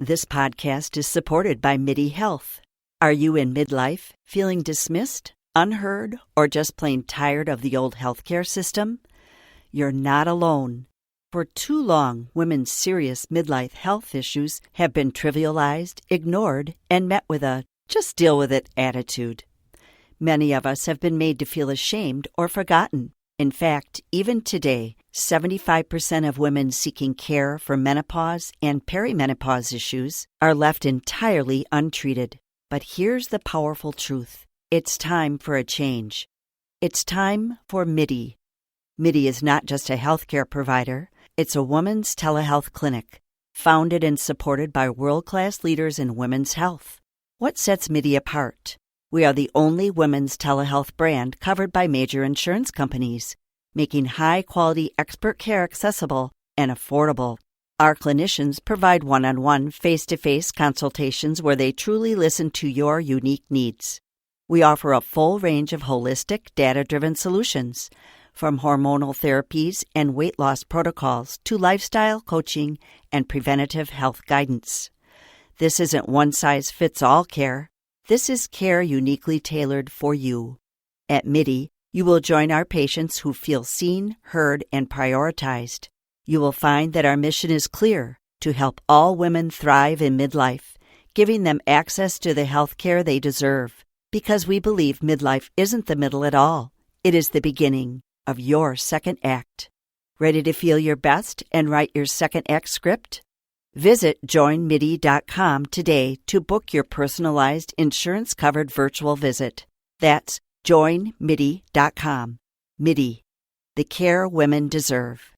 This podcast is supported by MIDI Health. Are you in midlife, feeling dismissed, unheard, or just plain tired of the old healthcare system? You're not alone. For too long, women's serious midlife health issues have been trivialized, ignored, and met with a just deal with it attitude. Many of us have been made to feel ashamed or forgotten. In fact, even today, 75% of women seeking care for menopause and perimenopause issues are left entirely untreated. But here's the powerful truth. It's time for a change. It's time for MIDI. MIDI is not just a healthcare provider. It's a women's telehealth clinic, founded and supported by world-class leaders in women's health. What sets MIDI apart? We are the only women's telehealth brand covered by major insurance companies, making high-quality expert care accessible and affordable. Our clinicians provide one-on-one, face-to-face consultations where they truly listen to your unique needs. We offer a full range of holistic, data-driven solutions, from hormonal therapies and weight loss protocols to lifestyle coaching and preventative health guidance. This isn't one-size-fits-all care. This is care uniquely tailored for you. At MIDI, you will join our patients who feel seen, heard, and prioritized. You will find that our mission is clear: to help all women thrive in midlife, giving them access to the health care they deserve. Because we believe midlife isn't the middle at all. It is the beginning of your second act. Ready to feel your best and write your second act script? Visit joinmidi.com today to book your personalized insurance-covered virtual visit. That's joinmidi.com. MIDI, the care women deserve.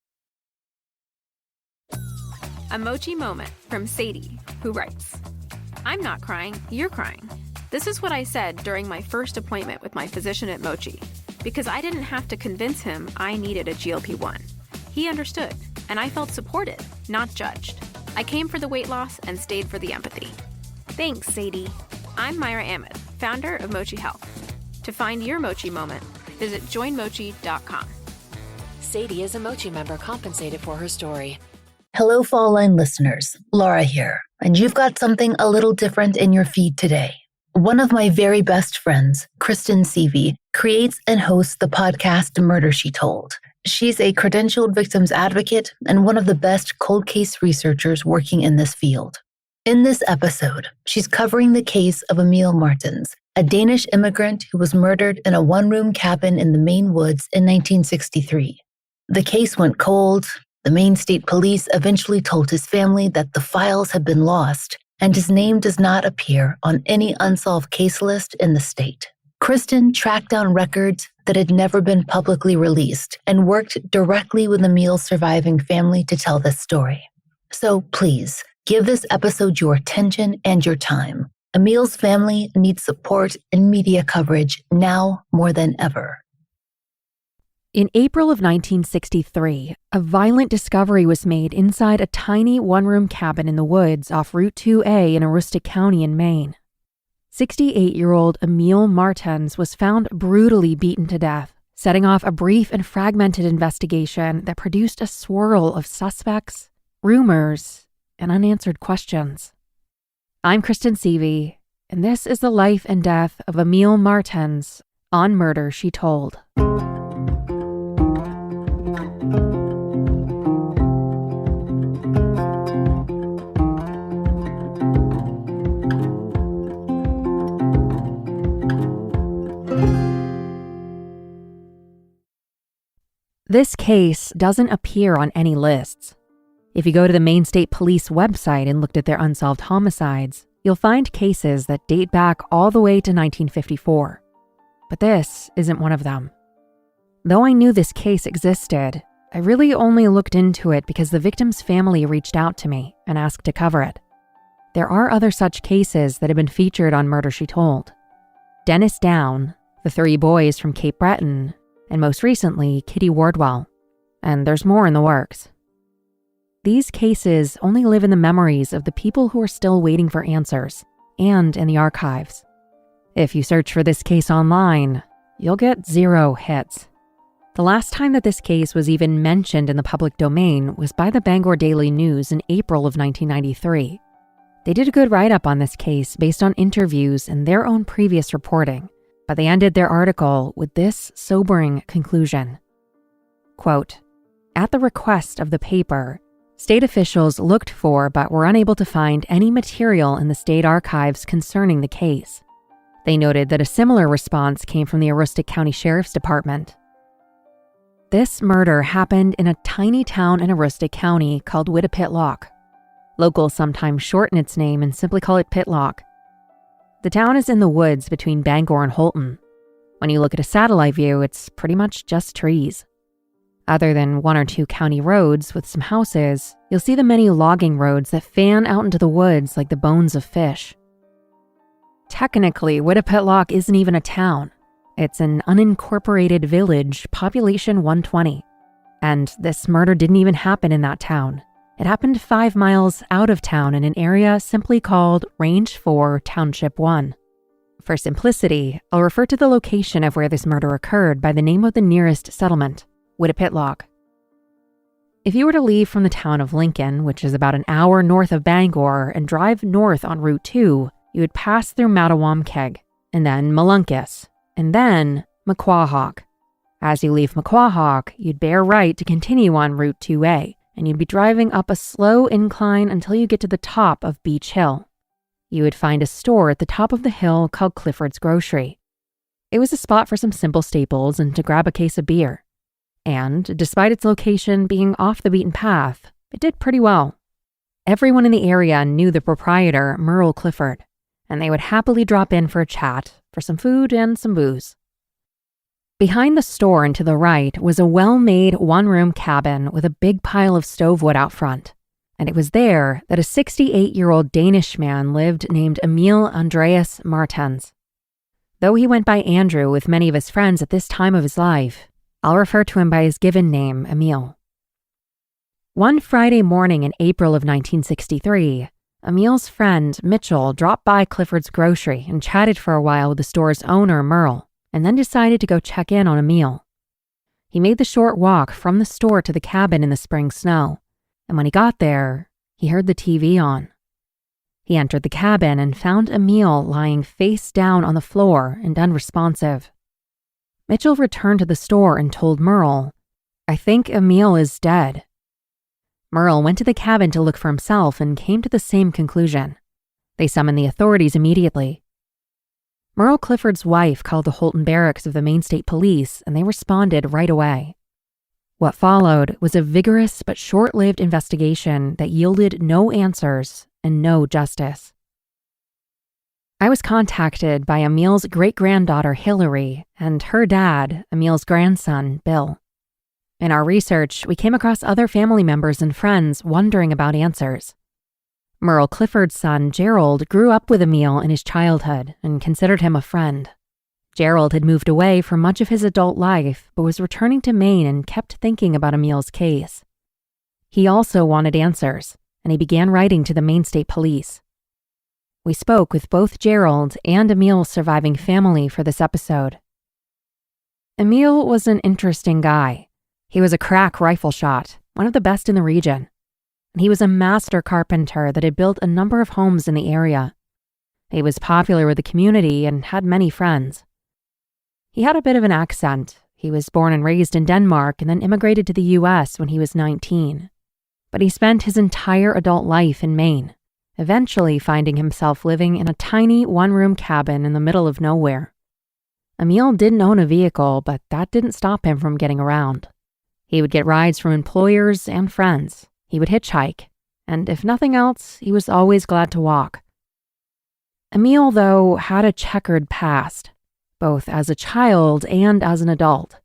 A Mochi moment from Sadie, who writes, I'm not crying, you're crying. This is what I said during my first appointment with my physician at Mochi, because I didn't have to convince him I needed a GLP-1. He understood, and I felt supported, not judged. I came for the weight loss and stayed for the empathy. Thanks, Sadie. I'm Myra Ahmed, founder of Mochi Health. To find your Mochi moment, visit joinmochi.com. Sadie is a Mochi member compensated for her story. Hello, Fall Line listeners. Laura here, and you've got something a little different in your feed today. One of my very best friends, Kristen Seavey, creates and hosts the podcast Murder, She Told. She's a credentialed victims advocate and one of the best cold case researchers working in this field. In this episode, she's covering the case of Emil Martens, a Danish immigrant who was murdered in a one-room cabin in the Maine woods in 1963. The case went cold. The Maine State Police eventually told his family that the files had been lost and his name does not appear on any unsolved case list in the state. Kristen tracked down records that had never been publicly released and worked directly with Emil's surviving family to tell this story. So please, give this episode your attention and your time. Emil's family needs support and media coverage now more than ever. In April of 1963, a violent discovery was made inside a tiny one-room cabin in the woods off Route 2A in Aroostook County in Maine. 68-year-old Emil Martens was found brutally beaten to death, setting off a brief and fragmented investigation that produced a swirl of suspects, rumors, and unanswered questions. I'm Kristen Seavey, and this is the life and death of Emil Martens on Murder, She Told. This case doesn't appear on any lists. If you go to the Maine State Police website and looked at their unsolved homicides, you'll find cases that date back all the way to 1954. But this isn't one of them. Though I knew this case existed, I really only looked into it because the victim's family reached out to me and asked to cover it. There are other such cases that have been featured on Murder, She Told. Dennis Down, the 3 boys from Cape Breton, and most recently, Kitty Wardwell. And there's more in the works. These cases only live in the memories of the people who are still waiting for answers, and in the archives. If you search for this case online, you'll get 0 hits. The last time that this case was even mentioned in the public domain was by the Bangor Daily News in April of 1993. They did a good write-up on this case based on interviews and their own previous reporting, but they ended their article with this sobering conclusion. Quote, "At the request of the paper, state officials looked for but were unable to find any material in the state archives concerning the case. They noted that a similar response came from the Aroostook County Sheriff's Department." This murder happened in a tiny town in Aroostook County called Whittapitlock. Locals sometimes shorten its name and simply call it Pitlock. The town is in the woods between Bangor and Holton. When you look at a satellite view, it's pretty much just trees. Other than 1 or 2 county roads with some houses, you'll see the many logging roads that fan out into the woods like the bones of fish. Technically, Whittapitlock isn't even a town. It's an unincorporated village, population 120. And this murder didn't even happen in that town. It happened 5 miles out of town in an area simply called Range 4, Township 1. For simplicity, I'll refer to the location of where this murder occurred by the name of the nearest settlement, Whittapitlock. If you were to leave from the town of Lincoln, which is about an hour north of Bangor, and drive north on Route 2, you would pass through Mattawamkeag, and then Melunkus, and then Maquahawk. As you leave Maquahawk, you'd bear right to continue on Route 2A, and you'd be driving up a slow incline until you get to the top of Beach Hill. You would find a store at the top of the hill called Clifford's Grocery. It was a spot for some simple staples and to grab a case of beer. And despite its location being off the beaten path, it did pretty well. Everyone in the area knew the proprietor, Merle Clifford, and they would happily drop in for a chat, for some food and some booze. Behind the store and to the right was a well-made one-room cabin with a big pile of stovewood out front. And it was there that a 68-year-old Danish man lived named Emil Martens. Though he went by Andrew with many of his friends at this time of his life, I'll refer to him by his given name, Emil. One Friday morning in April of 1963, Emil's friend, Mitchell, dropped by Clifford's Grocery and chatted for a while with the store's owner, Merle, and then decided to go check in on Emil. He made the short walk from the store to the cabin in the spring snow, and when he got there, he heard the TV on. He entered the cabin and found Emil lying face down on the floor and unresponsive. Mitchell returned to the store and told Merle, "I think Emil is dead." Merle went to the cabin to look for himself and came to the same conclusion. They summoned the authorities immediately. Merle Clifford's wife called the Holton Barracks of the Maine State Police, and they responded right away. What followed was a vigorous but short-lived investigation that yielded no answers and no justice. I was contacted by Emil's great-granddaughter, Hillary, and her dad, Emil's grandson, Bill. In our research, we came across other family members and friends wondering about answers. Merle Clifford's son, Gerald, grew up with Emil in his childhood and considered him a friend. Gerald had moved away for much of his adult life, but was returning to Maine and kept thinking about Emil's case. He also wanted answers, and he began writing to the Maine State Police. We spoke with both Gerald and Emil's surviving family for this episode. Emil was an interesting guy. He was a crack rifle shot, one of the best in the region. And he was a master carpenter that had built a number of homes in the area. He was popular with the community and had many friends. He had a bit of an accent. He was born and raised in Denmark and then immigrated to the U.S. when he was 19. But he spent his entire adult life in Maine, eventually finding himself living in a tiny one-room cabin in the middle of nowhere. Emil didn't own a vehicle, but that didn't stop him from getting around. He would get rides from employers and friends. He would hitchhike, and if nothing else, he was always glad to walk. Emil, though, had a checkered past, both as a child and as an adult,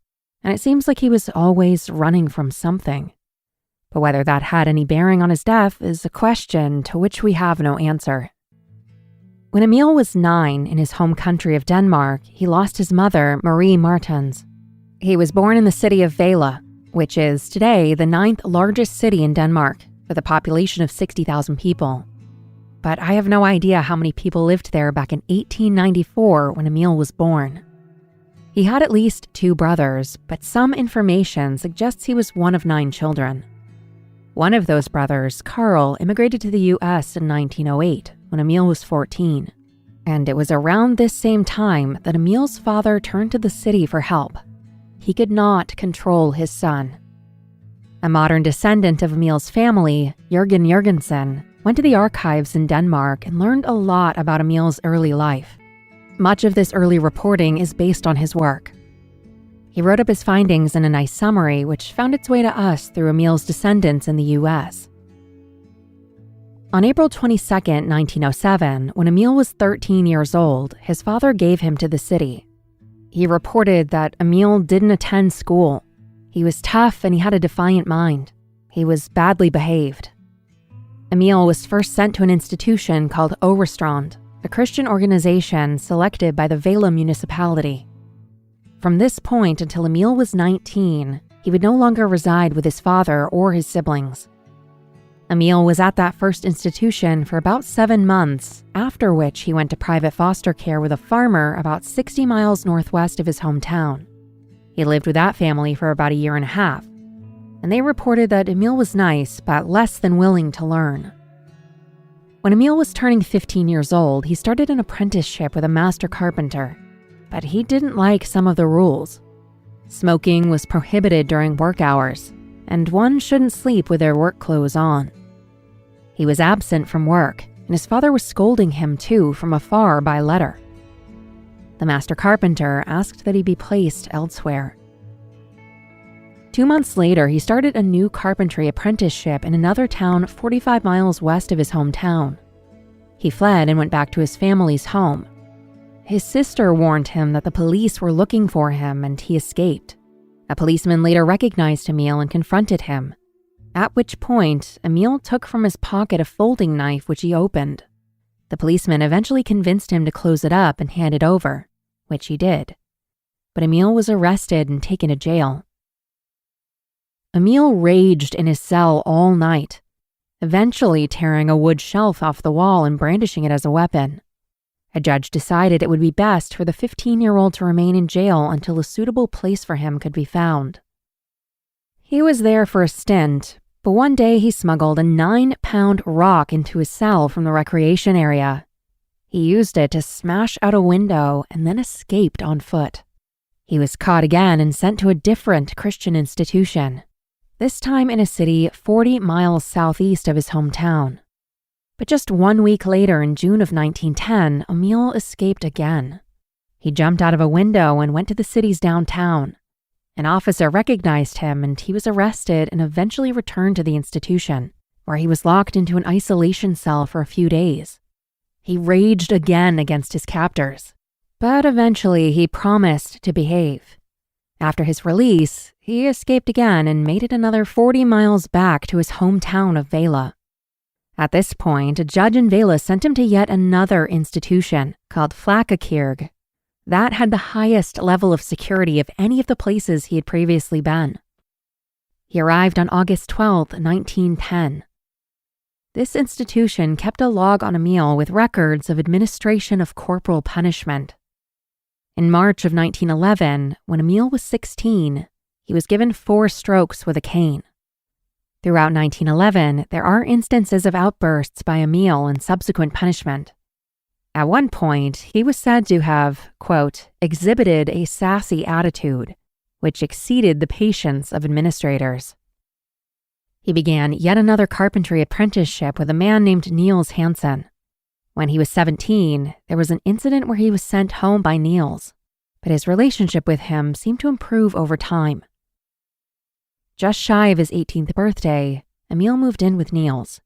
and it seems like he was always running from something. But whether that had any bearing on his death is a question to which we have no answer. When Emil was 9 in his home country of Denmark, he lost his mother, Marie Martens. He was born in the city of Vejle, which is today the 9th largest city in Denmark, with a population of 60,000 people. But I have no idea how many people lived there back in 1894 when Emil was born. He had at least 2 brothers, but some information suggests he was one of 9 children. One of those brothers, Carl, immigrated to the U.S. in 1908 when Emil was 14. And it was around this same time that Emil's father turned to the city for help. He could not control his son. A modern descendant of Emil's family, Jørgen Jørgensen, went to the archives in Denmark and learned a lot about Emil's early life. Much of this early reporting is based on his work. He wrote up his findings in a nice summary, which found its way to us through Emil's descendants in the U.S. On April 22, 1907, when Emil was 13 years old, his father gave him to the city. He reported that Emil didn't attend school. He was tough and he had a defiant mind. He was badly behaved. Emil was first sent to an institution called Aroostook, a Christian organization selected by the Vejle municipality. From this point until Emil was 19, he would no longer reside with his father or his siblings. Emil was at that first institution for about 7 months, after which he went to private foster care with a farmer about 60 miles northwest of his hometown. He lived with that family for about a year and a half, and they reported that Emil was nice but less than willing to learn. When Emil was turning 15 years old, he started an apprenticeship with a master carpenter, but he didn't like some of the rules. Smoking was prohibited during work hours, and one shouldn't sleep with their work clothes on. He was absent from work, and his father was scolding him too from afar by letter. The master carpenter asked that he be placed elsewhere. 2 months later, he started a new carpentry apprenticeship in another town 45 miles west of his hometown. He fled and went back to his family's home. His sister warned him that the police were looking for him, and he escaped. A policeman later recognized Emil and confronted him, at which point Emil took from his pocket a folding knife which he opened. The policeman eventually convinced him to close it up and hand it over, which he did. But Emil was arrested and taken to jail. Emil raged in his cell all night, eventually tearing a wood shelf off the wall and brandishing it as a weapon. A judge decided it would be best for the 15-year-old to remain in jail until a suitable place for him could be found. He was there for a stint, but one day he smuggled a 9-pound rock into his cell from the recreation area. He used it to smash out a window and then escaped on foot. He was caught again and sent to a different Christian institution, this time in a city 40 miles southeast of his hometown. But just 1 week later, in June of 1910, Emil escaped again. He jumped out of a window and went to the city's downtown. An officer recognized him and he was arrested and eventually returned to the institution, where he was locked into an isolation cell for a few days. He raged again against his captors, but eventually he promised to behave. After his release, he escaped again and made it another 40 miles back to his hometown of Vejle. At this point, a judge in Vejle sent him to yet another institution called Flakakirke. That had the highest level of security of any of the places he had previously been. He arrived on August 12, 1910. This institution kept a log on Emil with records of administration of corporal punishment. In March of 1911, when Emil was 16, he was given 4 strokes with a cane. Throughout 1911, there are instances of outbursts by Emil and subsequent punishment. At one point, he was said to have, quote, exhibited a sassy attitude, which exceeded the patience of administrators. He began yet another carpentry apprenticeship with a man named Niels Hansen. When he was 17, there was an incident where he was sent home by Niels, but his relationship with him seemed to improve over time. Just shy of his 18th birthday, Emil moved in with Niels.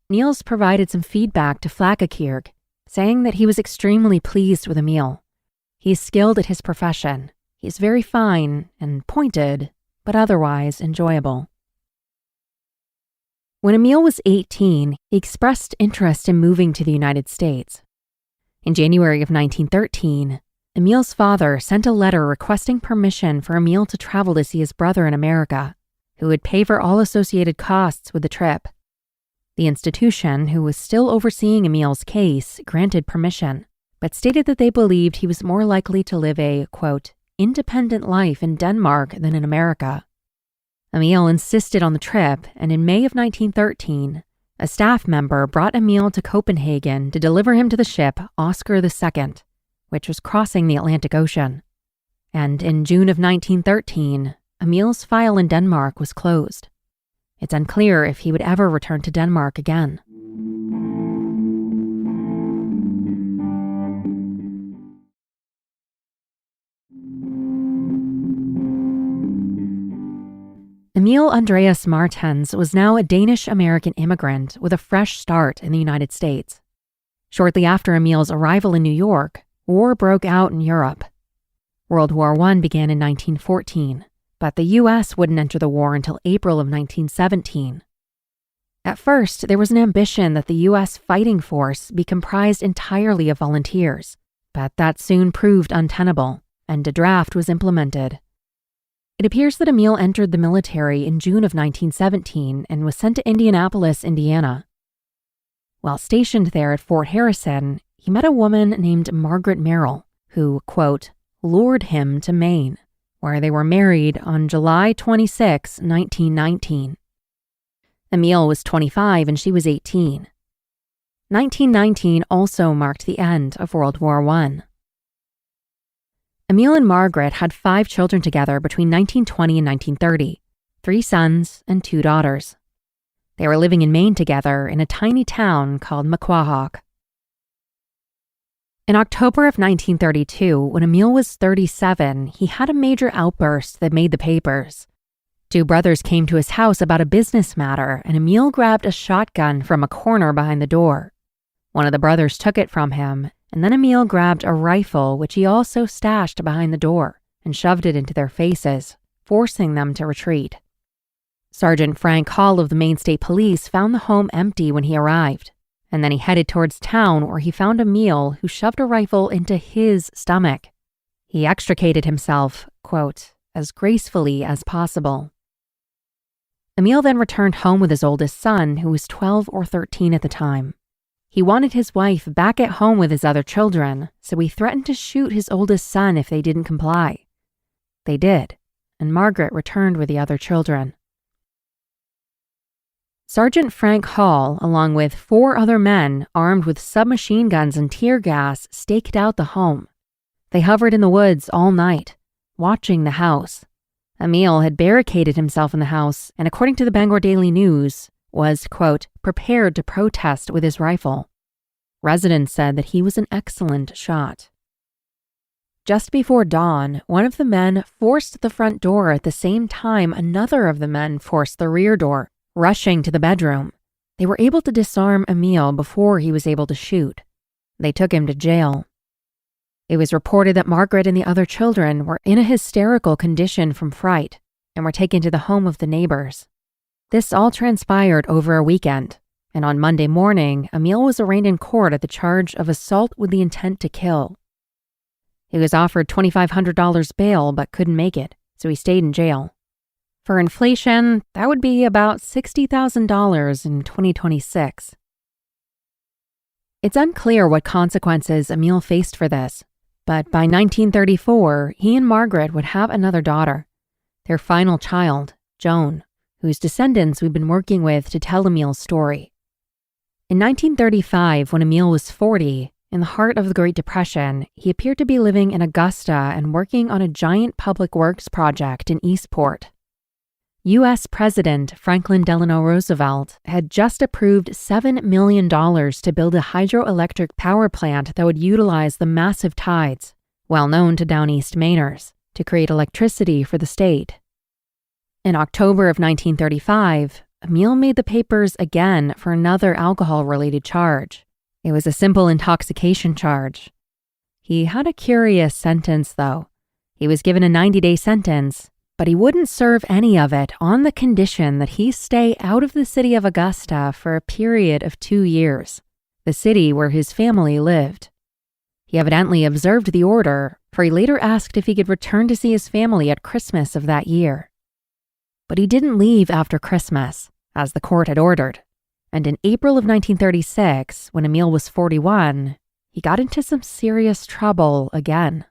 Niels provided some feedback to Flakakirke, saying that he was extremely pleased with Emil. He's skilled at his profession. He's very fine and pointed, but otherwise enjoyable. When Emil was 18, he expressed interest in moving to the United States. In January of 1913, Emil's father sent a letter requesting permission for Emil to travel to see his brother in America, who would pay for all associated costs with the trip. The institution, who was still overseeing Emil's case, granted permission, but stated that they believed he was more likely to live a, quote, independent life in Denmark than in America. Emil insisted on the trip, and in May of 1913, a staff member brought Emil to Copenhagen to deliver him to the ship Oscar II, which was crossing the Atlantic Ocean. And in June of 1913, Emil's file in Denmark was closed. It's unclear if he would ever return to Denmark again. Emil Andreas Martens was now a Danish-American immigrant with a fresh start in the United States. Shortly after Emil's arrival in New York, war broke out in Europe. World War I began in 1914, but the U.S. wouldn't enter the war until April of 1917. At first, there was an ambition that the U.S. fighting force be comprised entirely of volunteers, but that soon proved untenable, and a draft was implemented. It appears that Emil entered the military in June of 1917 and was sent to Indianapolis, Indiana. While stationed there at Fort Harrison, he met a woman named Margaret Merrill, who, quote, lured him to Maine, where they were married on July 26, 1919. Emil was 25 and she was 18. 1919 also marked the end of World War I. Emil and Margaret had 5 children together between 1920 and 1930, 3 sons and 2 daughters. They were living in Maine together in a tiny town called Maquahawk. In October of 1932, when Emil was 37, he had a major outburst that made the papers. 2 brothers came to his house about a business matter, and Emil grabbed a shotgun from a corner behind the door. One of the brothers took it from him, and then Emil grabbed a rifle, which he also stashed behind the door, and shoved it into their faces, forcing them to retreat. Sergeant Frank Hall of the Maine State Police found the home empty when he arrived, and then he headed towards town where he found Emil, who shoved a rifle into his stomach. He extricated himself, quote, as gracefully as possible. Emil then returned home with his oldest son, who was 12 or 13 at the time. He wanted his wife back at home with his other children, so he threatened to shoot his oldest son if they didn't comply. They did, and Margaret returned with the other children. Sergeant Frank Hall, along with 4 other men armed with submachine guns and tear gas, staked out the home. They hovered in the woods all night, watching the house. Emil had barricaded himself in the house and, according to the Bangor Daily News, was, quote, prepared to protest with his rifle. Residents said that he was an excellent shot. Just before dawn, one of the men forced the front door at the same time another of the men forced the rear door, rushing to the bedroom. They were able to disarm Emil before he was able to shoot. They took him to jail. It was reported that Margaret and the other children were in a hysterical condition from fright and were taken to the home of the neighbors. This all transpired over a weekend, and on Monday morning, Emil was arraigned in court at the charge of assault with the intent to kill. He was offered $2,500 bail but couldn't make it, so he stayed in jail. For inflation, that would be about $60,000 in 2026. It's unclear what consequences Emil faced for this, but by 1934, he and Margaret would have another daughter, their final child, Joan, whose descendants we've been working with to tell Emil's story. In 1935, when Emil was 40, in the heart of the Great Depression, he appeared to be living in Augusta and working on a giant public works project in Eastport. U.S. President Franklin Delano Roosevelt had just approved $7 million to build a hydroelectric power plant that would utilize the massive tides, well known to Down East Mainers, to create electricity for the state. In October of 1935, Emil made the papers again for another alcohol-related charge. It was a simple intoxication charge. He had a curious sentence, though. He was given a 90-day sentence, but he wouldn't serve any of it on the condition that he stay out of the city of Augusta for a period of 2 years, the city where his family lived. He evidently observed the order, for he later asked if he could return to see his family at Christmas of that year. But he didn't leave after Christmas, as the court had ordered, and in April of 1936, when Emil was 41, he got into some serious trouble again.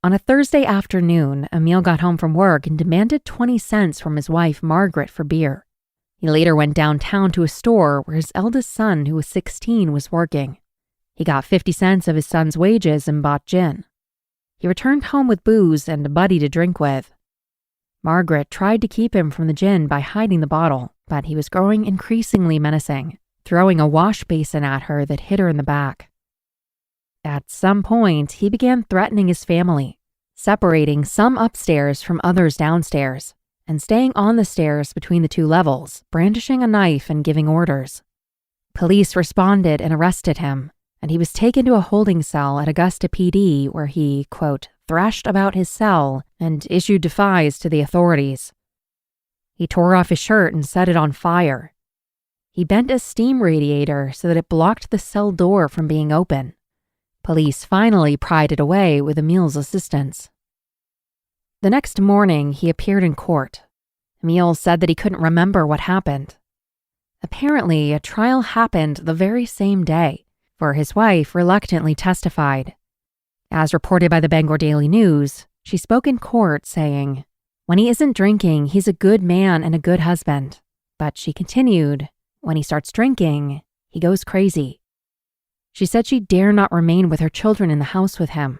On a Thursday afternoon, Emil got home from work and demanded 20 cents from his wife, Margaret, for beer. He later went downtown to a store where his eldest son, who was 16, was working. He got 50 cents of his son's wages and bought gin. He returned home with booze and a buddy to drink with. Margaret tried to keep him from the gin by hiding the bottle, but he was growing increasingly menacing, throwing a wash basin at her that hit her in the back. At some point, he began threatening his family, separating some upstairs from others downstairs, and staying on the stairs between the two levels, brandishing a knife and giving orders. Police responded and arrested him, and he was taken to a holding cell at Augusta PD where he, quote, thrashed about his cell and issued defies to the authorities. He tore off his shirt and set it on fire. He bent a steam radiator so that it blocked the cell door from being open. Police finally pried it away with Emil's assistance. The next morning, he appeared in court. Emil said that he couldn't remember what happened. Apparently, a trial happened the very same day, for his wife reluctantly testified. As reported by the Bangor Daily News, she spoke in court saying, "When he isn't drinking, he's a good man and a good husband." But she continued, "When he starts drinking, he goes crazy." She said she dare not remain with her children in the house with him.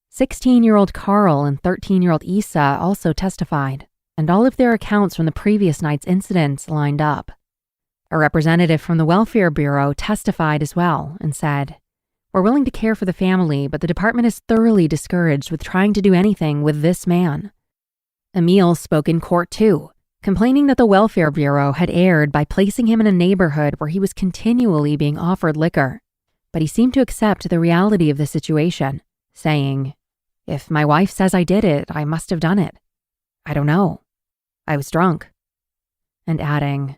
16-year-old Carl and 13-year-old Isa also testified, and all of their accounts from the previous night's incidents lined up. A representative from the Welfare Bureau testified as well and said, "We're willing to care for the family, but the department is thoroughly discouraged with trying to do anything with this man." Emil spoke in court too, complaining that the Welfare Bureau had erred by placing him in a neighborhood where he was continually being offered liquor. But he seemed to accept the reality of the situation, saying, "If my wife says I did it, I must have done it. I don't know. I was drunk." And adding,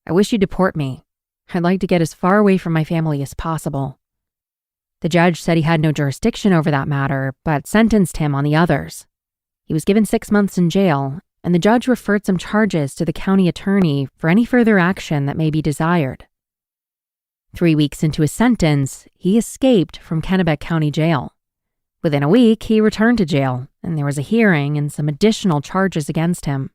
"I wish you'd deport me. I'd like to get as far away from my family as possible." The judge said he had no jurisdiction over that matter, but sentenced him on the others. He was given 6 months in jail, and the judge referred some charges to the county attorney for any further action that may be desired. 3 weeks into his sentence, he escaped from Kennebec County Jail. Within a week, he returned to jail, and there was a hearing and some additional charges against him.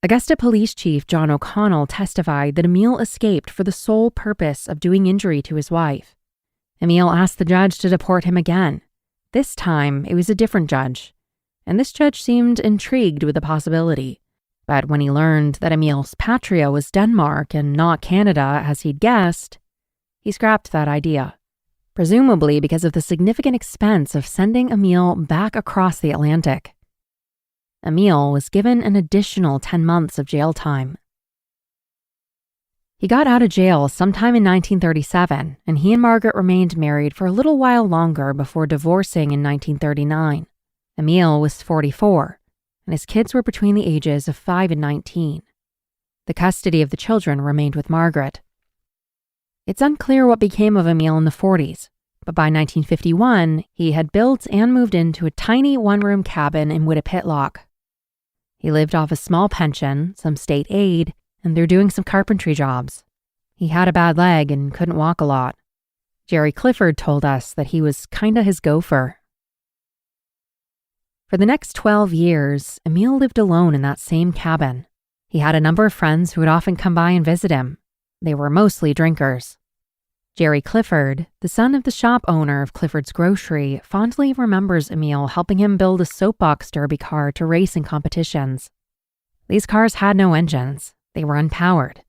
Augusta Police Chief John O'Connell testified that Emil escaped for the sole purpose of doing injury to his wife. Emil asked the judge to deport him again. This time, it was a different judge, and this judge seemed intrigued with the possibility. But when he learned that Emil's patria was Denmark and not Canada as he'd guessed, he scrapped that idea, presumably because of the significant expense of sending Emil back across the Atlantic. Emil was given an additional 10 months of jail time. He got out of jail sometime in 1937, and he and Margaret remained married for a little while longer before divorcing in 1939. Emil was 44, and his kids were between the ages of 5 and 19. The custody of the children remained with Margaret. It's unclear what became of Emil in the 40s, but by 1951, he had built and moved into a tiny one-room cabin in Wittipitlock. He lived off a small pension, some state aid, and they're doing some carpentry jobs. He had a bad leg and couldn't walk a lot. Jerry Clifford told us that he was kinda his gopher. For the next 12 years, Emil lived alone in that same cabin. He had a number of friends who would often come by and visit him. They were mostly drinkers. Jerry Clifford, the son of the shop owner of Clifford's Grocery, fondly remembers Emil helping him build a soapbox derby car to race in competitions. These cars had no engines. They were unpowered.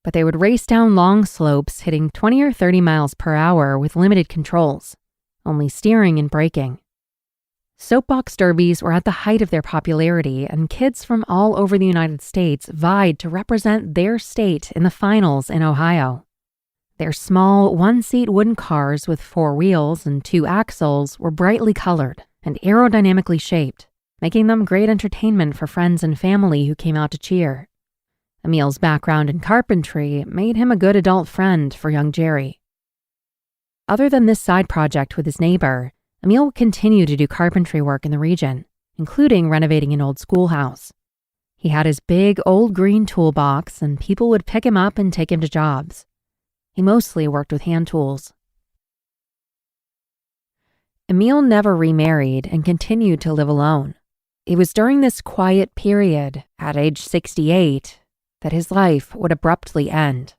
But they would race down long slopes hitting 20 or 30 miles per hour with limited controls, only steering and braking. Soapbox derbies were at the height of their popularity, and kids from all over the United States vied to represent their state in the finals in Ohio. Their small, one-seat wooden cars with 4 wheels and 2 axles were brightly colored and aerodynamically shaped, making them great entertainment for friends and family who came out to cheer. Emil's background in carpentry made him a good adult friend for young Jerry. Other than this side project with his neighbor, Emil would continue to do carpentry work in the region, including renovating an old schoolhouse. He had his big old green toolbox, and people would pick him up and take him to jobs. He mostly worked with hand tools. Emil never remarried and continued to live alone. It was during this quiet period, at age 68, that his life would abruptly end.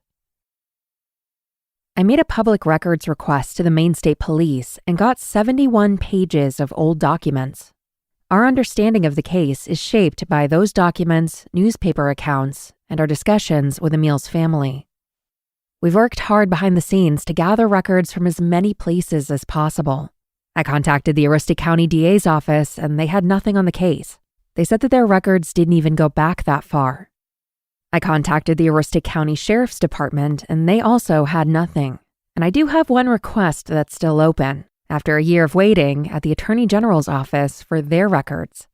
I made a public records request to the Maine State Police and got 71 pages of old documents. Our understanding of the case is shaped by those documents, newspaper accounts, and our discussions with Emil's family. We've worked hard behind the scenes to gather records from as many places as possible. I contacted the Aroostook County DA's office and they had nothing on the case. They said that their records didn't even go back that far. I contacted the Aroostook County Sheriff's Department and they also had nothing. And I do have one request that's still open, after a year of waiting at the Attorney General's office for their records.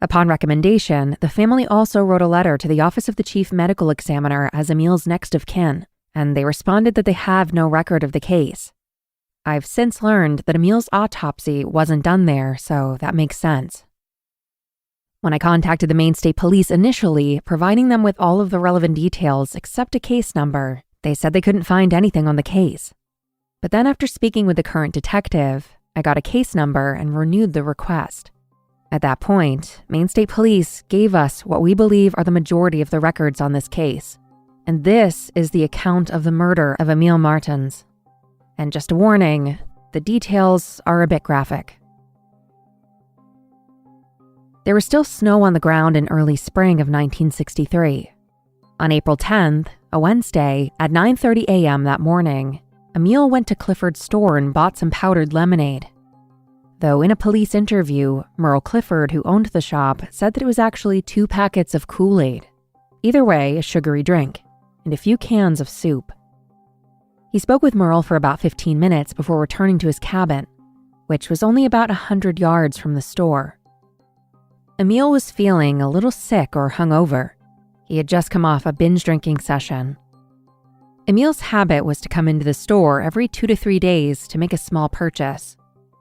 Upon recommendation, the family also wrote a letter to the Office of the Chief Medical Examiner as Emil's next of kin, and they responded that they have no record of the case. I've since learned that Emil's autopsy wasn't done there, so that makes sense. When I contacted the Maine State Police initially, providing them with all of the relevant details except a case number, they said they couldn't find anything on the case. But then after speaking with the current detective, I got a case number and renewed the request. At that point, Maine State Police gave us what we believe are the majority of the records on this case. And this is the account of the murder of Emil Martens. And just a warning, the details are a bit graphic. There was still snow on the ground in early spring of 1963. On April 10th, a Wednesday, at 9:30 a.m. that morning, Emil went to Clifford's store and bought some powdered lemonade. Though in a police interview, Merle Clifford, who owned the shop, said that it was actually 2 packets of Kool-Aid. Either way, a sugary drink, and a few cans of soup. He spoke with Merle for about 15 minutes before returning to his cabin, which was only about 100 yards from the store. Emil was feeling a little sick or hungover. He had just come off a binge drinking session. Emil's habit was to come into the store every 2 to 3 days to make a small purchase,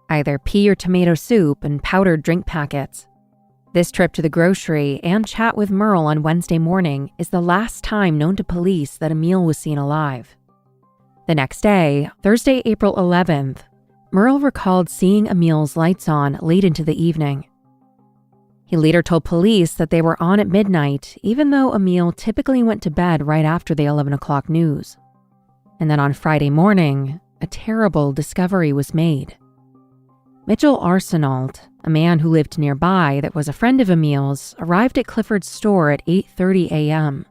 either pea or tomato soup and powdered drink packets. This trip to the grocery and chat with Merle on Wednesday morning is the last time known to police that Emil was seen alive. The next day, Thursday, April 11th, Merle recalled seeing Emil's lights on late into the evening. He later told police that they were on at midnight, even though Emil typically went to bed right after the 11 o'clock news. And then on Friday morning, a terrible discovery was made. Mitchell Arsenault, a man who lived nearby that was a friend of Emil's, arrived at Clifford's store at 8:30 a.m.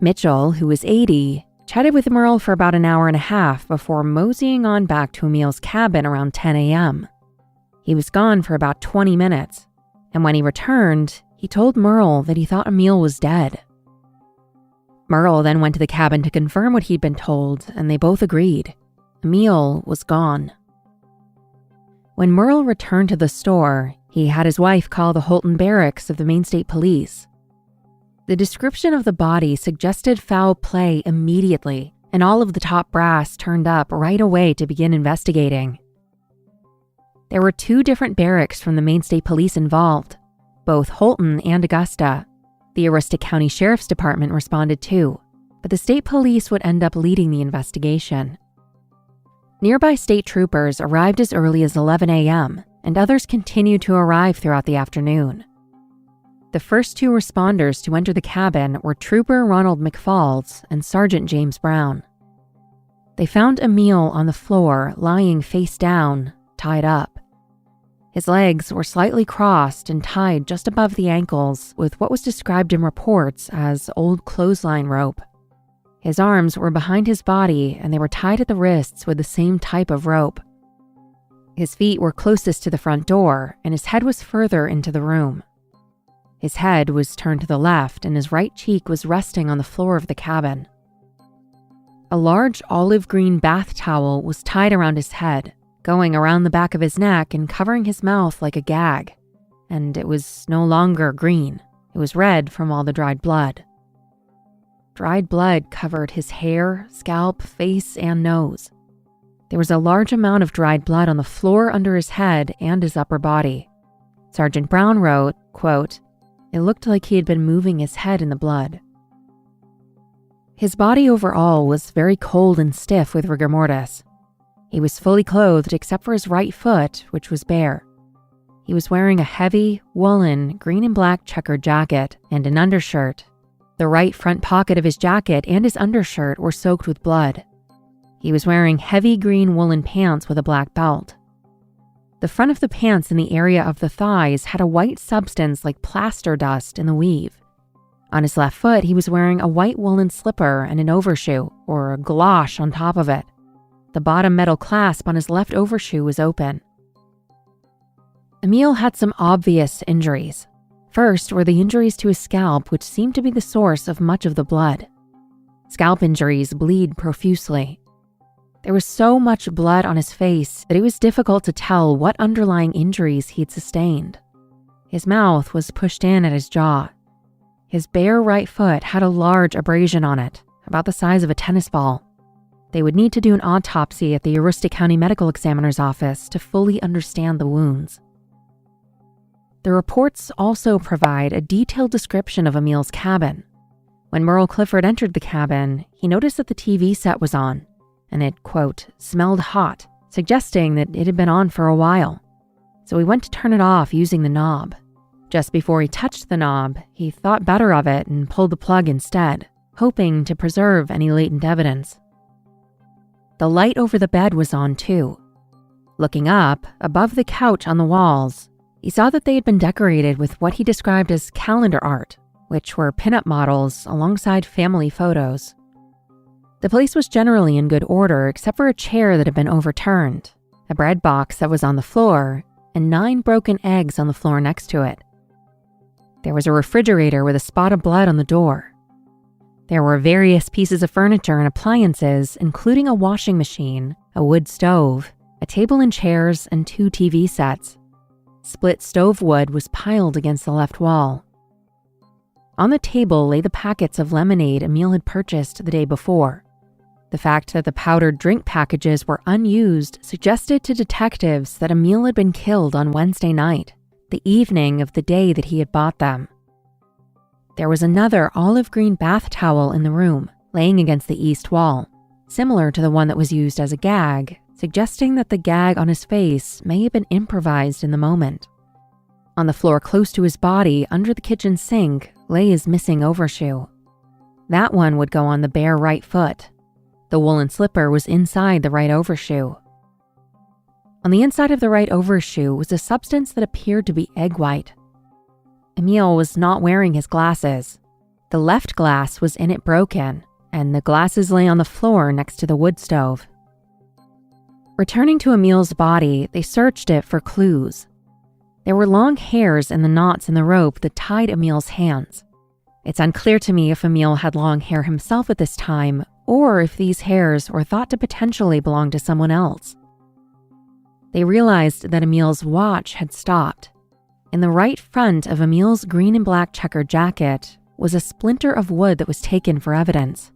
Mitchell, who was 80, chatted with Merle for about an hour and a half before moseying on back to Emil's cabin around 10 a.m. He was gone for about 20 minutes, and when he returned, he told Merle that he thought Emil was dead. Merle then went to the cabin to confirm what he'd been told, and they both agreed. Emil was gone. When Merle returned to the store, he had his wife call the Holton Barracks of the Maine State Police. The description of the body suggested foul play immediately, and all of the top brass turned up right away to begin investigating. There were 2 different barracks from the Maine State Police involved, both Holton and Augusta. The Aroostook County Sheriff's Department responded too, but the state police would end up leading the investigation. Nearby state troopers arrived as early as 11 a.m., and others continued to arrive throughout the afternoon. The first 2 responders to enter the cabin were Trooper Ronald McFalls and Sergeant James Brown. They found Emil on the floor, lying face down, tied up. His legs were slightly crossed and tied just above the ankles with what was described in reports as old clothesline rope. His arms were behind his body and they were tied at the wrists with the same type of rope. His feet were closest to the front door and his head was further into the room. His head was turned to the left and his right cheek was resting on the floor of the cabin. A large olive green bath towel was tied around his head, going around the back of his neck and covering his mouth like a gag. And it was no longer green. It was red from all the dried blood. Dried blood covered his hair, scalp, face, and nose. There was a large amount of dried blood on the floor under his head and his upper body. Sergeant Brown wrote, quote, "It looked like he had been moving his head in the blood." His body overall was very cold and stiff with rigor mortis. He was fully clothed except for his right foot, which was bare. He was wearing a heavy, woolen, green and black checkered jacket and an undershirt. The right front pocket of his jacket and his undershirt were soaked with blood. He was wearing heavy green woolen pants with a black belt. The front of the pants in the area of the thighs had a white substance like plaster dust in the weave. On his left foot, he was wearing a white woolen slipper and an overshoe, or a galosh on top of it. The bottom metal clasp on his left overshoe was open. Emil had some obvious injuries. First were the injuries to his scalp, which seemed to be the source of much of the blood. Scalp injuries bleed profusely. There was so much blood on his face that it was difficult to tell what underlying injuries he'd sustained. His mouth was pushed in at his jaw. His bare right foot had a large abrasion on it, about the size of a tennis ball. They would need to do an autopsy at the Aroostook County Medical Examiner's office to fully understand the wounds. The reports also provide a detailed description of Emil's cabin. When Merle Clifford entered the cabin, he noticed that the TV set was on, and it, quote, smelled hot, suggesting that it had been on for a while. So he went to turn it off using the knob. Just before he touched the knob, he thought better of it and pulled the plug instead, hoping to preserve any latent evidence. The light over the bed was on too. Looking up, above the couch on the walls, he saw that they had been decorated with what he described as calendar art, which were pinup models alongside family photos. The place was generally in good order except for a chair that had been overturned, a bread box that was on the floor, and 9 broken eggs on the floor next to it. There was a refrigerator with a spot of blood on the door. There were various pieces of furniture and appliances, including a washing machine, a wood stove, a table and chairs, and 2 TV sets. Split stove wood was piled against the left wall. On the table lay the packets of lemonade Emil had purchased the day before. The fact that the powdered drink packages were unused suggested to detectives that Emil had been killed on Wednesday night, the evening of the day that he had bought them. There was another olive green bath towel in the room, laying against the east wall, similar to the one that was used as a gag, suggesting that the gag on his face may have been improvised in the moment. On the floor close to his body, under the kitchen sink, lay his missing overshoe. That one would go on the bare right foot. The woolen slipper was inside the right overshoe. On the inside of the right overshoe was a substance that appeared to be egg white. Emil was not wearing his glasses. The left glass was in it broken, and the glasses lay on the floor next to the wood stove. Returning to Emil's body, they searched it for clues. There were long hairs in the knots in the rope that tied Emil's hands. It's unclear to me if Emil had long hair himself at this time, or if these hairs were thought to potentially belong to someone else. They realized that Emil's watch had stopped. In the right front of Emil's green and black checkered jacket was a splinter of wood that was taken for evidence.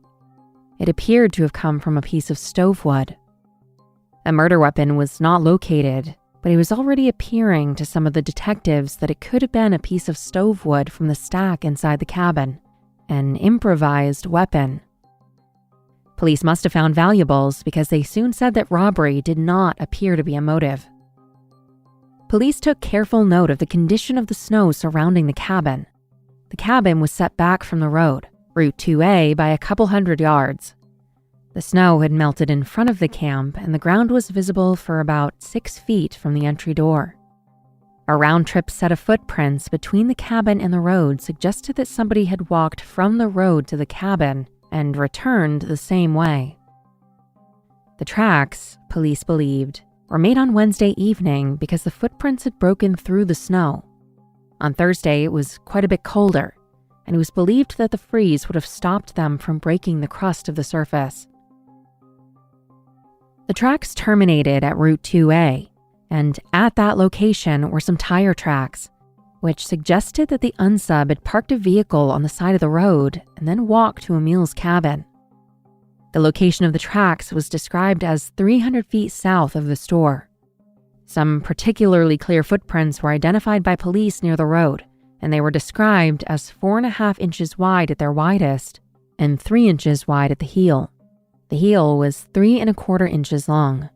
It appeared to have come from a piece of stove wood. A murder weapon was not located, but it was already appearing to some of the detectives that it could have been a piece of stove wood from the stack inside the cabin, an improvised weapon. Police must have found valuables because they soon said that robbery did not appear to be a motive. Police took careful note of the condition of the snow surrounding the cabin. The cabin was set back from the road, Route 2A, by a couple hundred yards. The snow had melted in front of the camp, and the ground was visible for about 6 feet from the entry door. A round-trip set of footprints between the cabin and the road suggested that somebody had walked from the road to the cabin and returned the same way. The tracks, police believed, were made on Wednesday evening because the footprints had broken through the snow. On Thursday, it was quite a bit colder, and it was believed that the freeze would have stopped them from breaking the crust of the surface. The tracks terminated at Route 2A, and at that location were some tire tracks, which suggested that the unsub had parked a vehicle on the side of the road and then walked to Emil's cabin. The location of the tracks was described as 300 feet south of the store. Some particularly clear footprints were identified by police near the road, and they were described as 4.5 inches wide at their widest and 3 inches wide at the heel. The heel was 3.25 inches long.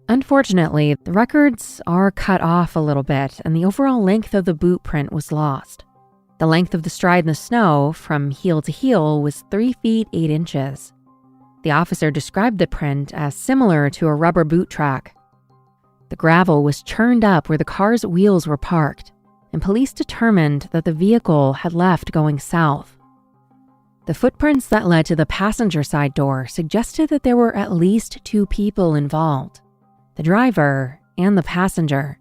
Unfortunately, the records are cut off a little bit, and the overall length of the boot print was lost. The length of the stride in the snow, from heel to heel, was 3 feet 8 inches. The officer described the print as similar to a rubber boot track. The gravel was churned up where the car's wheels were parked, and police determined that the vehicle had left going south. The footprints that led to the passenger side door suggested that there were at least 2 people involved, the driver and the passenger.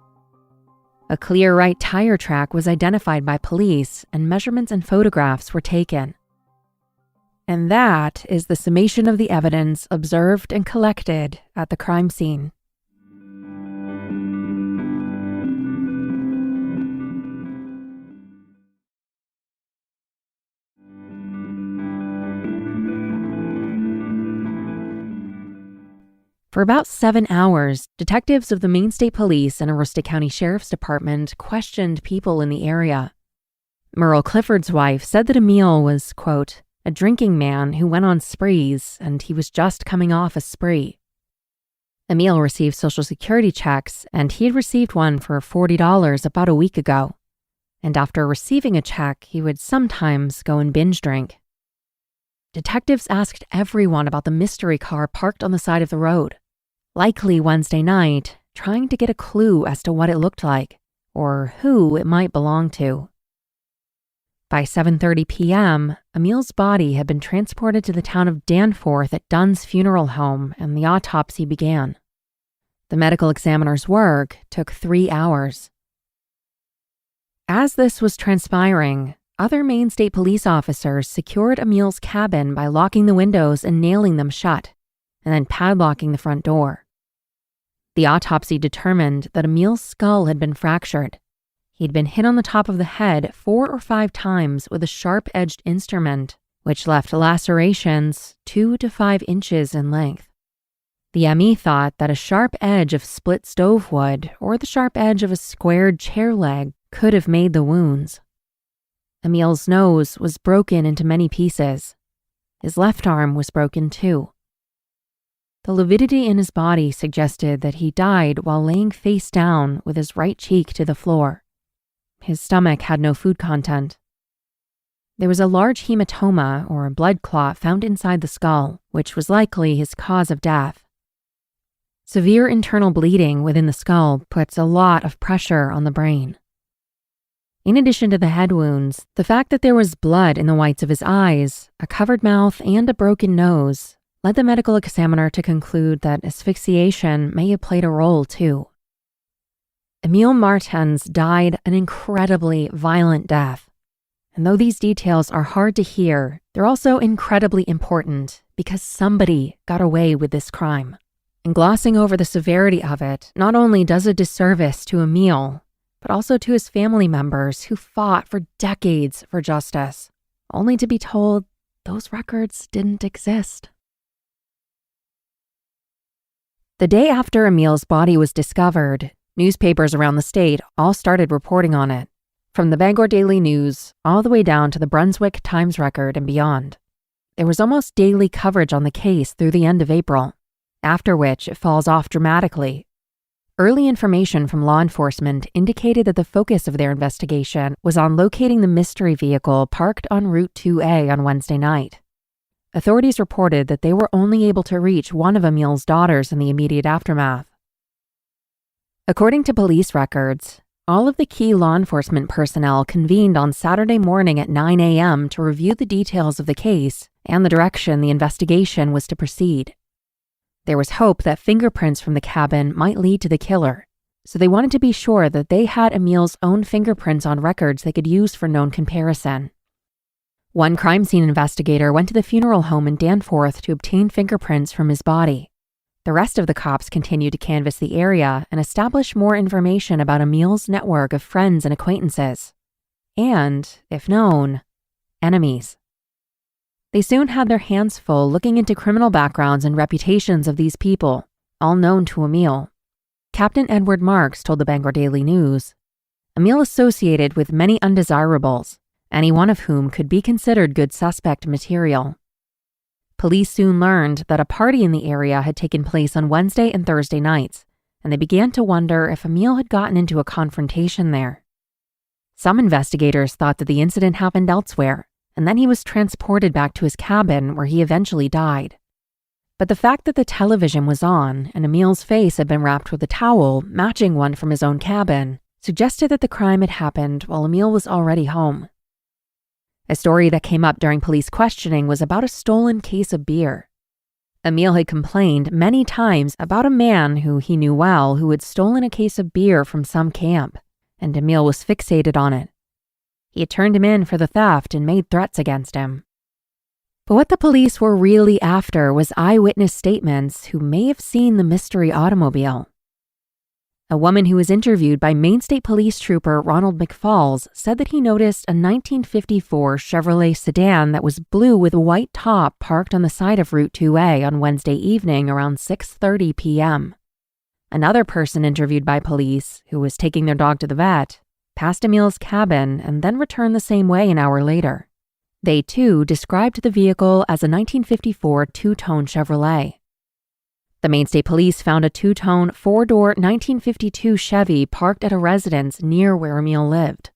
A clear right tire track was identified by police, and measurements and photographs were taken. And that is the summation of the evidence observed and collected at the crime scene. For about 7 hours, detectives of the Maine State Police and Aroostook County Sheriff's Department questioned people in the area. Merle Clifford's wife said that Emil was, quote, a drinking man who went on sprees, and he was just coming off a spree. Emil received Social Security checks, and he had received one for $40 about a week ago. And after receiving a check, he would sometimes go and binge drink. Detectives asked everyone about the mystery car parked on the side of the road, likely Wednesday night, trying to get a clue as to what it looked like or who it might belong to. By 7:30 p.m., Emil's body had been transported to the town of Danforth at Dunn's funeral home, and the autopsy began. The medical examiner's work took 3 hours. As this was transpiring, other Maine State Police officers secured Emil's cabin by locking the windows and nailing them shut, and then padlocking the front door. The autopsy determined that Emil's skull had been fractured. He'd been hit on the top of the head 4 or 5 times with a sharp-edged instrument, which left lacerations 2 to 5 inches in length. The ME thought that a sharp edge of split stove wood or the sharp edge of a squared chair leg could have made the wounds. Emil's nose was broken into many pieces. His left arm was broken too. The lividity in his body suggested that he died while laying face down with his right cheek to the floor. His stomach had no food content. There was a large hematoma or blood clot found inside the skull, which was likely his cause of death. Severe internal bleeding within the skull puts a lot of pressure on the brain. In addition to the head wounds, the fact that there was blood in the whites of his eyes, a covered mouth, and a broken nose led the medical examiner to conclude that asphyxiation may have played a role too. Emil Martens died an incredibly violent death. And though these details are hard to hear, they're also incredibly important because somebody got away with this crime. And glossing over the severity of it not only does a disservice to Emil, but also to his family members who fought for decades for justice, only to be told those records didn't exist. The day after Emil's body was discovered, newspapers around the state all started reporting on it, from the Bangor Daily News all the way down to the Brunswick Times-Record and beyond. There was almost daily coverage on the case through the end of April, after which it falls off dramatically. Early information from law enforcement indicated that the focus of their investigation was on locating the mystery vehicle parked on Route 2A on Wednesday night. Authorities reported that they were only able to reach one of Emil's daughters in the immediate aftermath. According to police records, all of the key law enforcement personnel convened on Saturday morning at 9 a.m. to review the details of the case and the direction the investigation was to proceed. There was hope that fingerprints from the cabin might lead to the killer, so they wanted to be sure that they had Emil's own fingerprints on records they could use for known comparison. One crime scene investigator went to the funeral home in Danforth to obtain fingerprints from his body. The rest of the cops continued to canvass the area and establish more information about Emil's network of friends and acquaintances. And, if known, enemies. They soon had their hands full looking into criminal backgrounds and reputations of these people, all known to Emil. Captain Edward Marks told the Bangor Daily News, Emil associated with many undesirables, any one of whom could be considered good suspect material. Police soon learned that a party in the area had taken place on Wednesday and Thursday nights, and they began to wonder if Emil had gotten into a confrontation there. Some investigators thought that the incident happened elsewhere, and then he was transported back to his cabin where he eventually died. But the fact that the television was on and Emil's face had been wrapped with a towel matching one from his own cabin suggested that the crime had happened while Emil was already home. A story that came up during police questioning was about a stolen case of beer. Emil had complained many times about a man who he knew well who had stolen a case of beer from some camp, and Emil was fixated on it. He had turned him in for the theft and made threats against him. But what the police were really after was eyewitness statements who may have seen the mystery automobile. A woman who was interviewed by Maine State Police Trooper Ronald McFalls said that he noticed a 1954 Chevrolet sedan that was blue with a white top parked on the side of Route 2A on Wednesday evening around 6:30 p.m. Another person interviewed by police, who was taking their dog to the vet, passed Emil's cabin and then returned the same way an hour later. They, too, described the vehicle as a 1954 two-tone Chevrolet. The Maine State Police found a two-tone, four-door 1952 Chevy parked at a residence near where Emil lived.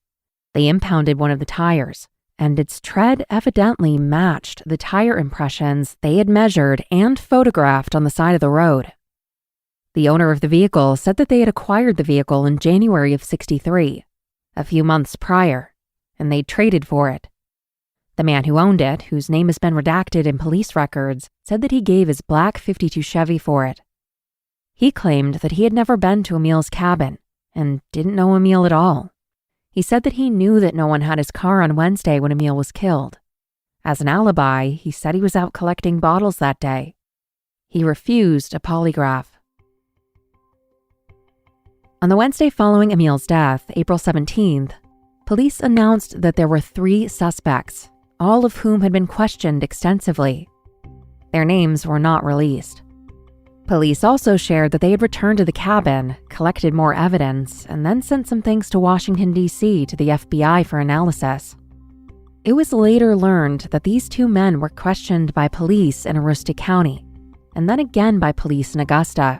They impounded one of the tires, and its tread evidently matched the tire impressions they had measured and photographed on the side of the road. The owner of the vehicle said that they had acquired the vehicle in January of '63, a few months prior, and they'd traded for it. The man who owned it, whose name has been redacted in police records, said that he gave his black '52 Chevy for it. He claimed that he had never been to Emil's cabin and didn't know Emil at all. He said that he knew that no one had his car on Wednesday when Emil was killed. As an alibi, he said he was out collecting bottles that day. He refused a polygraph. On the Wednesday following Emil's death, April 17th, police announced that there were 3 suspects, all of whom had been questioned extensively. Their names were not released. Police also shared that they had returned to the cabin, collected more evidence, and then sent some things to Washington, D.C. to the FBI for analysis. It was later learned that these 2 men were questioned by police in Aroostook County, and then again by police in Augusta.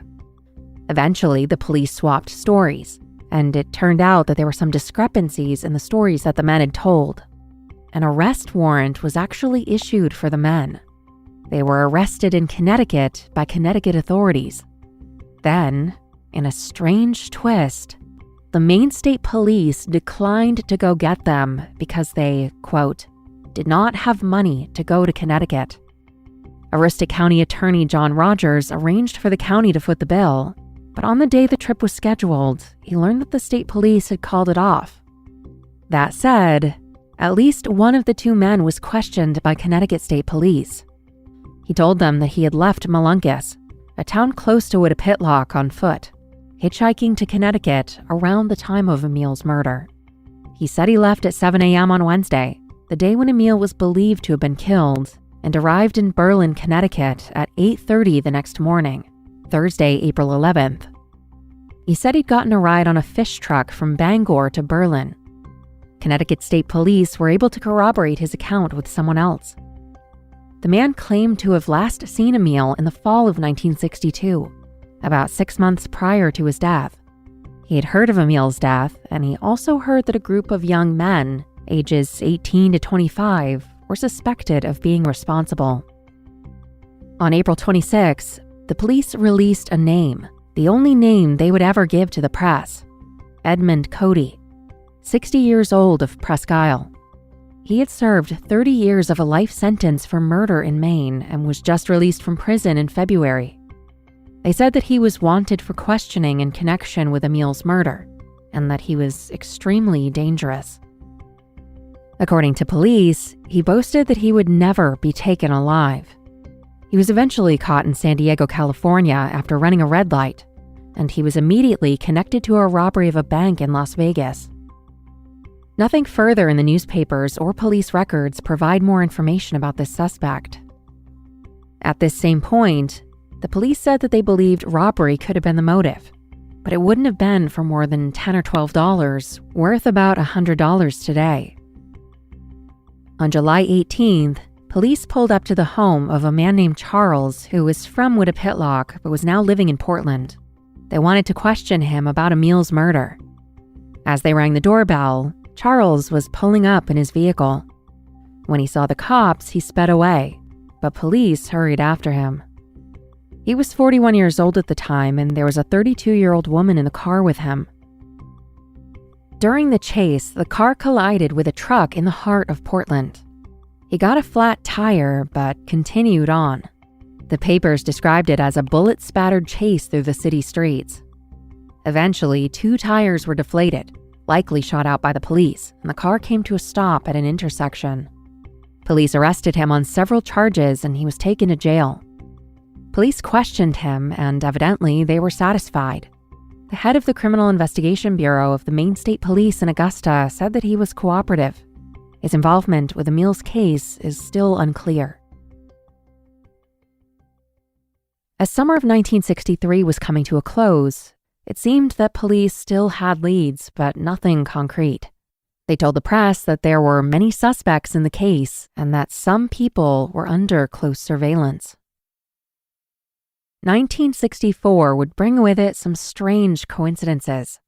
Eventually, the police swapped stories, and it turned out that there were some discrepancies in the stories that the men had told. An arrest warrant was actually issued for the men. They were arrested in Connecticut by Connecticut authorities. Then, in a strange twist, the Maine State Police declined to go get them because they, quote, did not have money to go to Connecticut. Aroostook County Attorney John Rogers arranged for the county to foot the bill, but on the day the trip was scheduled, he learned that the state police had called it off. That said, at least one of the 2 men was questioned by Connecticut State Police. He told them that he had left Melunkus, a town close to Whittapitlock, on foot, hitchhiking to Connecticut around the time of Emil's murder. He said he left at 7 a.m. on Wednesday, the day when Emil was believed to have been killed, and arrived in Berlin, Connecticut at 8:30 the next morning, Thursday, April 11th. He said he'd gotten a ride on a fish truck from Bangor to Berlin. Connecticut State Police were able to corroborate his account with someone else. The man claimed to have last seen Emil in the fall of 1962, about 6 months prior to his death. He had heard of Emil's death, and he also heard that a group of young men, ages 18 to 25, were suspected of being responsible. On April 26, the police released a name, the only name they would ever give to the press: Edmund Cody, 60 years old, of Presque Isle. He had served 30 years of a life sentence for murder in Maine and was just released from prison in February. They said that he was wanted for questioning in connection with Emil's murder, and that he was extremely dangerous. According to police, he boasted that he would never be taken alive. He was eventually caught in San Diego, California after running a red light, and he was immediately connected to a robbery of a bank in Las Vegas. Nothing further in the newspapers or police records provide more information about this suspect. At this same point, the police said that they believed robbery could have been the motive, but it wouldn't have been for more than $10 or $12, worth about $100 today. On July 18th, police pulled up to the home of a man named Charles who was from Whittapitlock but was now living in Portland. They wanted to question him about Emil's murder. As they rang the doorbell, Charles was pulling up in his vehicle. When he saw the cops, he sped away, but police hurried after him. He was 41 years old at the time, and there was a 32-year-old woman in the car with him. During the chase, the car collided with a truck in the heart of Portland. He got a flat tire, but continued on. The papers described it as a bullet-spattered chase through the city streets. Eventually, 2 tires were deflated, likely shot out by the police, and the car came to a stop at an intersection. Police arrested him on several charges, and he was taken to jail. Police questioned him, and evidently they were satisfied. The head of the Criminal Investigation Bureau of the Maine State Police in Augusta said that he was cooperative. His involvement with Emil's case is still unclear. As summer of 1963 was coming to a close, it seemed that police still had leads, but nothing concrete. They told the press that there were many suspects in the case and that some people were under close surveillance. 1964 would bring with it some strange coincidences.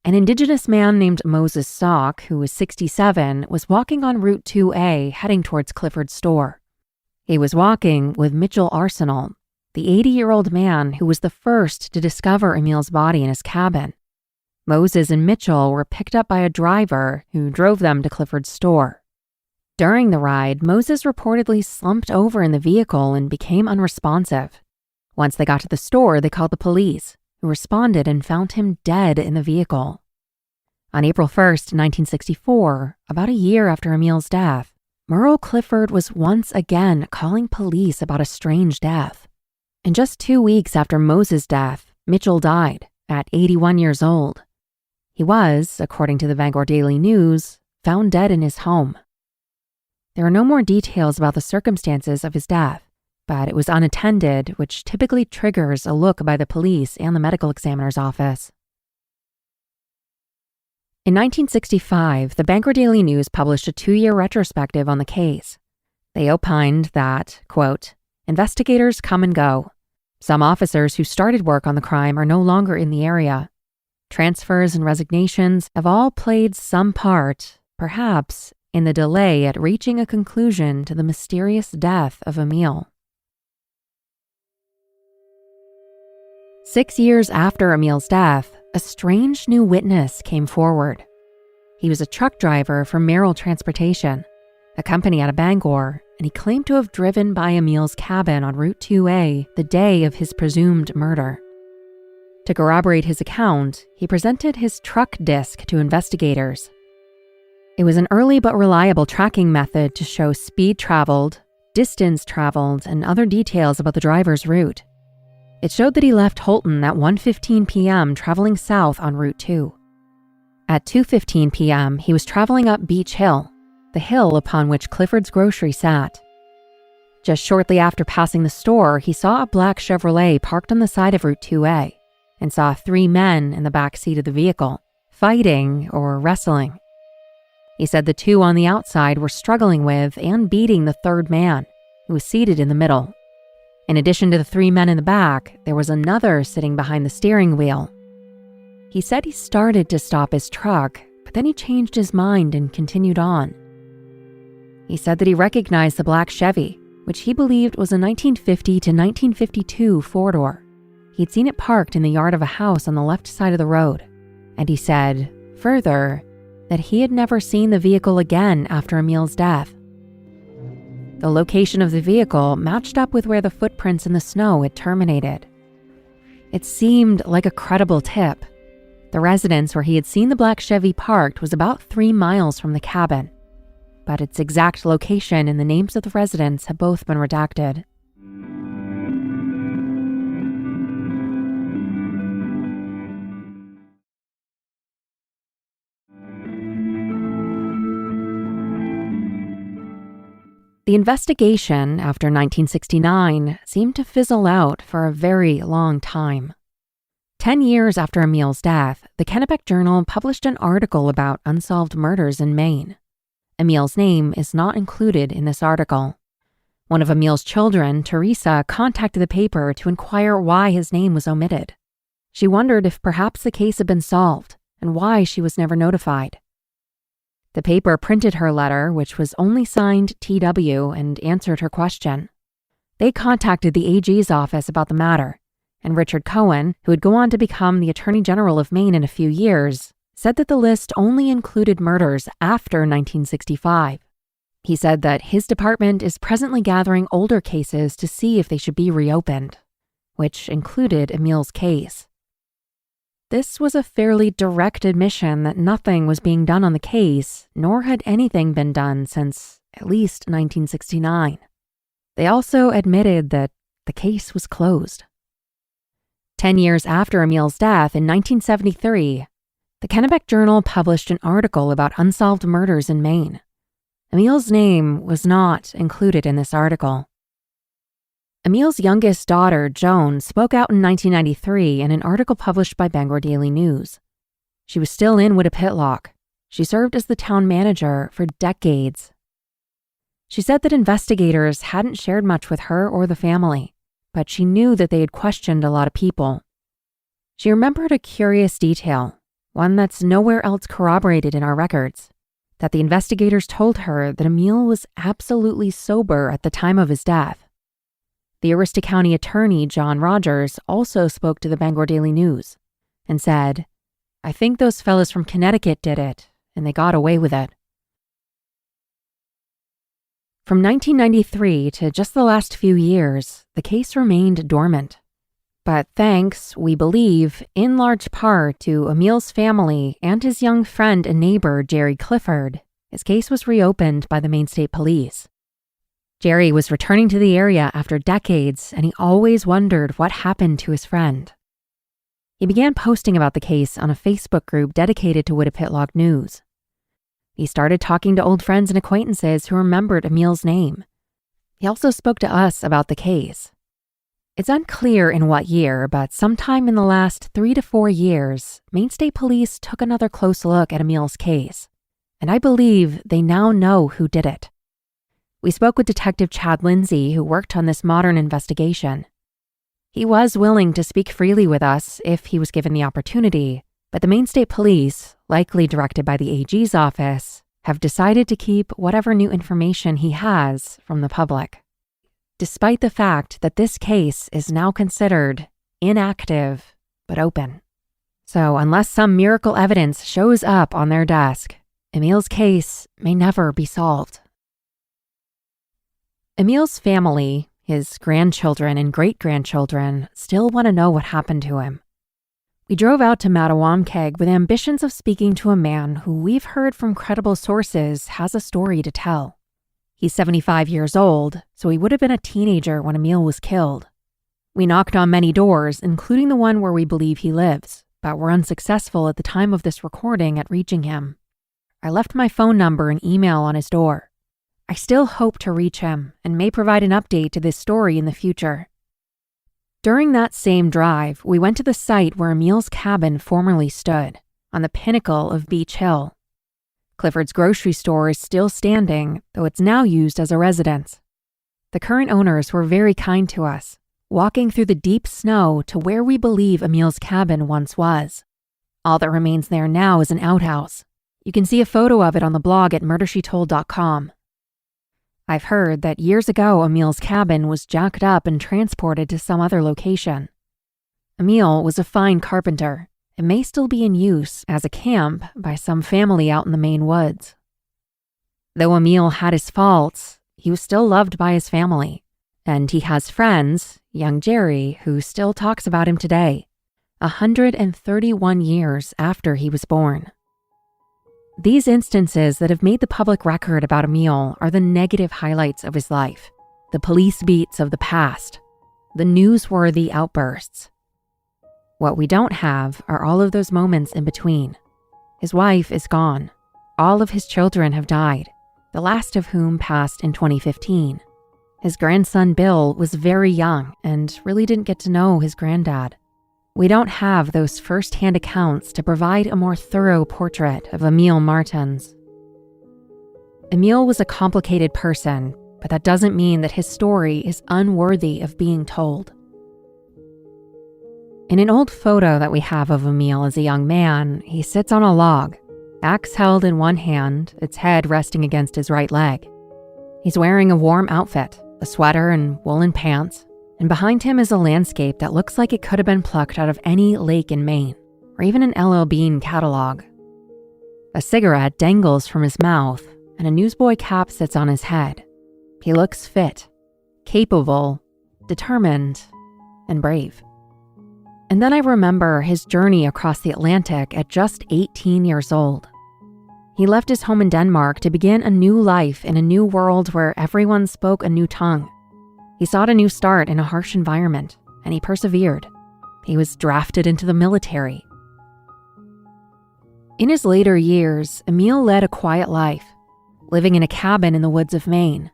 An Indigenous man named Moses Salk, who was 67, was walking on Route 2A heading towards Clifford's store. He was walking with Mitchell Arsenal, the 80-year-old man who was the first to discover Emil's body in his cabin. Moses and Mitchell were picked up by a driver who drove them to Clifford's store. During the ride, Moses reportedly slumped over in the vehicle and became unresponsive. Once they got to the store, they called the police, who responded and found him dead in the vehicle. On April 1st, 1964, about a year after Emil's death, Merle Clifford was once again calling police about a strange death. And just 2 weeks after Moses' death, Mitchell died at 81 years old. He was, according to the Bangor Daily News, found dead in his home. There are no more details about the circumstances of his death, but it was unattended, which typically triggers a look by the police and the medical examiner's office. In 1965, the Bangor Daily News published a 2-year retrospective on the case. They opined that, quote, investigators come and go. Some officers who started work on the crime are no longer in the area. Transfers and resignations have all played some part, perhaps, in the delay at reaching a conclusion to the mysterious death of Emil. 6 years after Emil's death, a strange new witness came forward. He was a truck driver for Merrill Transportation, a company out of Bangor, and he claimed to have driven by Emil's cabin on Route 2A the day of his presumed murder. To corroborate his account, he presented his truck disc to investigators. It was an early but reliable tracking method to show speed traveled, distance traveled, and other details about the driver's route. It showed that he left Holton at 1:15 p.m. traveling south on Route 2. At 2:15 p.m., he was traveling up Beach Hill, the hill upon which Clifford's Grocery sat. Just shortly after passing the store, he saw a black Chevrolet parked on the side of Route 2A and saw 3 men in the back seat of the vehicle, fighting or wrestling. He said the 2 on the outside were struggling with and beating the 3rd man, who was seated in the middle. In addition to the 3 men in the back, there was another sitting behind the steering wheel. He said he started to stop his truck, but then he changed his mind and continued on. He said that he recognized the black Chevy, which he believed was a 1950 to 1952 four-door. He'd seen it parked in the yard of a house on the left side of the road, and he said, further, that he had never seen the vehicle again after Emil's death. The location of the vehicle matched up with where the footprints in the snow had terminated. It seemed like a credible tip. The residence where he had seen the black Chevy parked was about 3 miles from the cabin, but its exact location and the names of the residents have both been redacted. The investigation after 1969 seemed to fizzle out for a very long time. 10 years after Emil's death, the Kennebec Journal published an article about unsolved murders in Maine. Emil's name is not included in this article. One of Emil's children, Teresa, contacted the paper to inquire why his name was omitted. She wondered if perhaps the case had been solved and why she was never notified. The paper printed her letter, which was only signed TW, and answered her question. They contacted the AG's office about the matter, and Richard Cohen, who would go on to become the Attorney General of Maine in a few years, said that the list only included murders after 1965. He said that his department is presently gathering older cases to see if they should be reopened, which included Emil's case. This was a fairly direct admission that nothing was being done on the case, nor had anything been done since at least 1969. They also admitted that the case was closed. 10 years after Emil's death in 1973, the Kennebec Journal published an article about unsolved murders in Maine. Emil's name was not included in this article. Emil's youngest daughter, Joan, spoke out in 1993 in an article published by Bangor Daily News. She was still in Whittapitlock. She served as the town manager for decades. She said that investigators hadn't shared much with her or the family, but she knew that they had questioned a lot of people. She remembered a curious detail, one that's nowhere else corroborated in our records, that the investigators told her that Emil was absolutely sober at the time of his death. The Aroostook County attorney, John Rogers, also spoke to the Bangor Daily News and said, "I think those fellas from Connecticut did it, and they got away with it." From 1993 to just the last few years, the case remained dormant. But thanks, we believe, in large part to Emil's family and his young friend and neighbor, Jerry Clifford, his case was reopened by the Maine State Police. Jerry was returning to the area after decades, and he always wondered what happened to his friend. He began posting about the case on a Facebook group dedicated to Whittapitlock news. He started talking to old friends and acquaintances who remembered Emil's name. He also spoke to us about the case. It's unclear in what year, but sometime in the last 3 to 4 years, Maine State Police took another close look at Emil's case, and I believe they now know who did it. We spoke with Detective Chad Lindsay, who worked on this modern investigation. He was willing to speak freely with us if he was given the opportunity, but the Maine State Police, likely directed by the AG's office, have decided to keep whatever new information he has from the public, despite the fact that this case is now considered inactive but open. So unless some miracle evidence shows up on their desk, Emil's case may never be solved. Emil's family, his grandchildren and great-grandchildren, still want to know what happened to him. We drove out to Mattawamkeag with ambitions of speaking to a man who we've heard from credible sources has a story to tell. He's 75 years old, so he would have been a teenager when Emil was killed. We knocked on many doors, including the one where we believe he lives, but were unsuccessful at the time of this recording at reaching him. I left my phone number and email on his door. I still hope to reach him and may provide an update to this story in the future. During that same drive, we went to the site where Emil's cabin formerly stood, on the pinnacle of Beach Hill. Clifford's grocery store is still standing, though it's now used as a residence. The current owners were very kind to us, walking through the deep snow to where we believe Emil's cabin once was. All that remains there now is an outhouse. You can see a photo of it on the blog at murdershetold.com. I've heard that years ago Emil's cabin was jacked up and transported to some other location. Emil was a fine carpenter. It may still be in use as a camp by some family out in the Maine woods. Though Emil had his faults, he was still loved by his family, and he has friends, young Jerry, who still talks about him today, 131 years after he was born. These instances that have made the public record about Emil are the negative highlights of his life, the police beats of the past, the newsworthy outbursts. What we don't have are all of those moments in between. His wife is gone. All of his children have died, the last of whom passed in 2015. His grandson Bill was very young and really didn't get to know his granddad. We don't have those first-hand accounts to provide a more thorough portrait of Emil Martens. Emil was a complicated person, but that doesn't mean that his story is unworthy of being told. In an old photo that we have of Emil as a young man, he sits on a log, axe held in one hand, its head resting against his right leg. He's wearing a warm outfit, a sweater and woolen pants, and behind him is a landscape that looks like it could have been plucked out of any lake in Maine, or even an L.L. Bean catalog. A cigarette dangles from his mouth, and a newsboy cap sits on his head. He looks fit, capable, determined, and brave. And then I remember his journey across the Atlantic at just 18 years old. He left his home in Denmark to begin a new life in a new world where everyone spoke a new tongue. He sought a new start in a harsh environment, and he persevered. He was drafted into the military. In his later years, Emil led a quiet life, living in a cabin in the woods of Maine.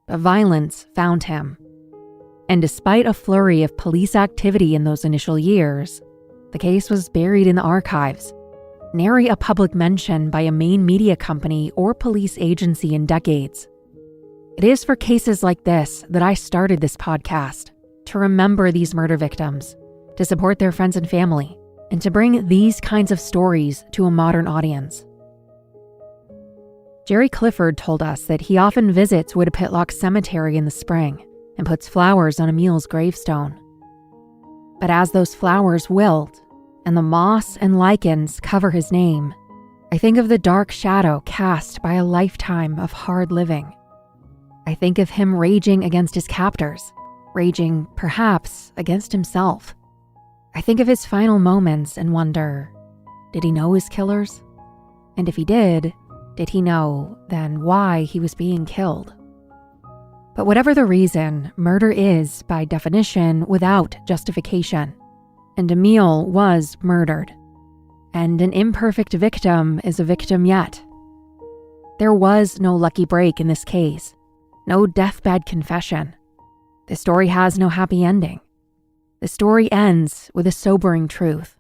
But violence found him. And despite a flurry of police activity in those initial years, the case was buried in the archives, nary a public mention by a Maine media company or police agency in decades. It is for cases like this that I started this podcast, to remember these murder victims, to support their friends and family, and to bring these kinds of stories to a modern audience. Jerry Clifford told us that he often visits Woodapitlock Cemetery in the spring and puts flowers on Emil's gravestone. But as those flowers wilt and the moss and lichens cover his name, I think of the dark shadow cast by a lifetime of hard living. I think of him raging against his captors, raging perhaps against himself. I think of his final moments and wonder, did he know his killers? And if he did he know then why he was being killed? But whatever the reason, murder is, by definition, without justification. And Emil was murdered. And an imperfect victim is a victim yet. There was no lucky break in this case, no deathbed confession. The story has no happy ending. The story ends with a sobering truth.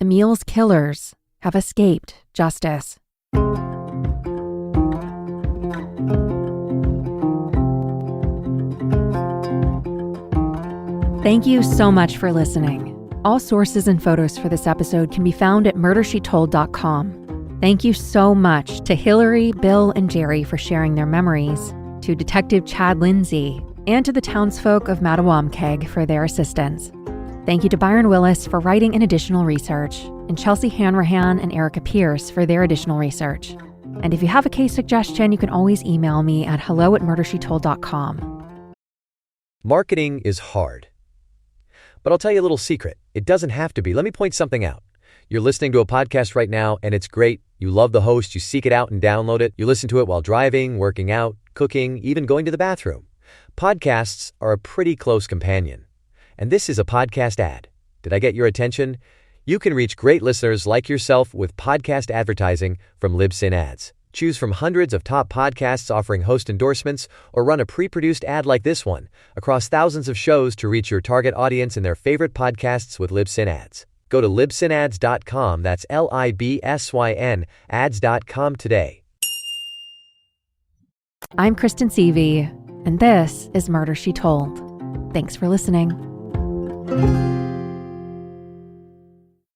Emil's killers have escaped justice. Thank you so much for listening. All sources and photos for this episode can be found at murdershetold.com. Thank you so much to Hillary, Bill, and Jerry for sharing their memories, to Detective Chad Lindsay, and to the townsfolk of Mattawamkeag for their assistance. Thank you to Byron Willis for writing and additional research, and Chelsea Hanrahan and Erica Pierce for their additional research. And if you have a case suggestion, you can always email me at hello@murdershetold.com. Marketing is hard. But I'll tell you a little secret. It doesn't have to be. Let me point something out. You're listening to a podcast right now, and it's great. You love the host. You seek it out and download it. You listen to it while driving, working out, cooking, even going to the bathroom. Podcasts are a pretty close companion. And this is a podcast ad. Did I get your attention? You can reach great listeners like yourself with podcast advertising from Libsyn Ads. Choose from hundreds of top podcasts offering host endorsements, or run a pre-produced ad like this one across thousands of shows to reach your target audience in their favorite podcasts with Libsyn Ads. Go to libsynads.com, that's LIBSYN, ads.com today. I'm Kristen Seavey, and this is Murder, She Told. Thanks for listening.